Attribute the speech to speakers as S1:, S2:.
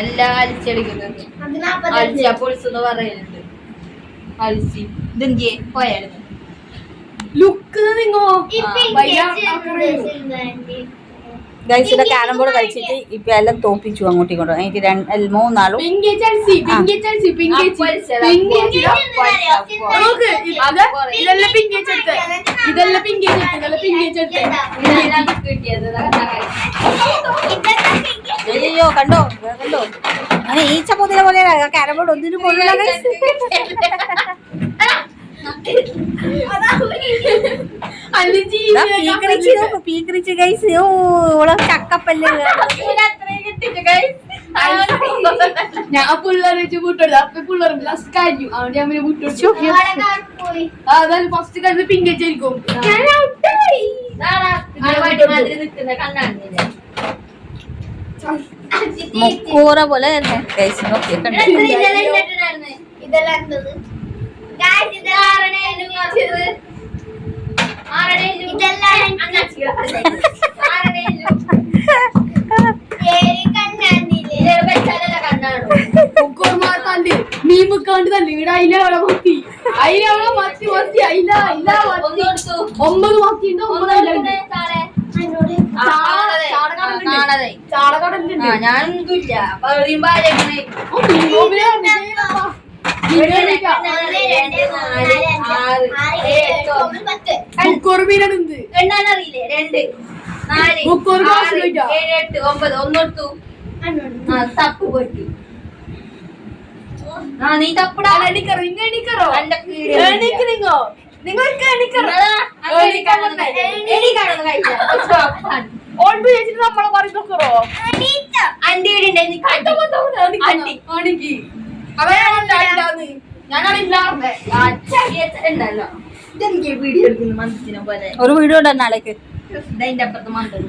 S1: എല്ലാം അലിച്ചെടുക്കുന്നത് അലിച്ച പൊളിച്ചെന്ന് പറയുന്നുണ്ട്. അലിച്ചി ഇതെന്തിയെ പോയായിരുന്നു ലുക്ക് നിങ്ങോ
S2: ഗൈസ് ഇവിടെ ക്യാരം ബോർഡ് കളിച്ചിട്ട് ഇപ്പൊ എല്ലാം തോപ്പിച്ചു അങ്ങോട്ടും ഇങ്ങോട്ടും. എനിക്ക് മൂന്നാളും അയ്യോ കണ്ടോ കണ്ടോ അങ്ങനെ ഈച്ച പൊതിരെ പോലെ ക്യാരം ബോർഡ് ഒന്നിനും കൊള്ളില്ല. പീക്കരിച്ച് ഗൈസ് ഓളെ ചക്കപ്പല്ല്
S1: ഞാൻ പിള്ളേർ വെച്ച് കൂട്ടുള്ളൂ. അപ്പൊ പിള്ളേർ ലാസ്റ്റ് കഴിഞ്ഞു. അവിടെ ഞാൻ കൂട്ടു അതായത് ഫസ്റ്റ് കഴിഞ്ഞ പിങ്കേച്ചായിരിക്കും.
S2: മുക്കൂറ പോലെ തന്നെ ഗൈസ്
S1: മീമുക്കാണ്ട് തന്നെ ഇവിടെ അതിലവിടെ മത്തി അതിലവിടെ മത്തി മത്തി അയില അയില 9 മത്തിണ്ട് 9 ഞാനൊന്നുമില്ല തപ്പ് പറ്റി. നീ തപ്പടാ എണിക്കറോ നിങ്ങൾക്ക് നമ്മളെ പറയുന്നോ അണ്ടി ഞാനാണില്ലാണ്ടല്ലോ ഇതെനിക്ക് വീഡിയോ എടുക്കുന്നു മനസ്സിനെ പോലെ
S2: ഒരു വീഡിയോ ഉണ്ട് നാളേക്ക്
S1: ഇതിന്റെ അപ്പുറത്ത് മന്ത്രം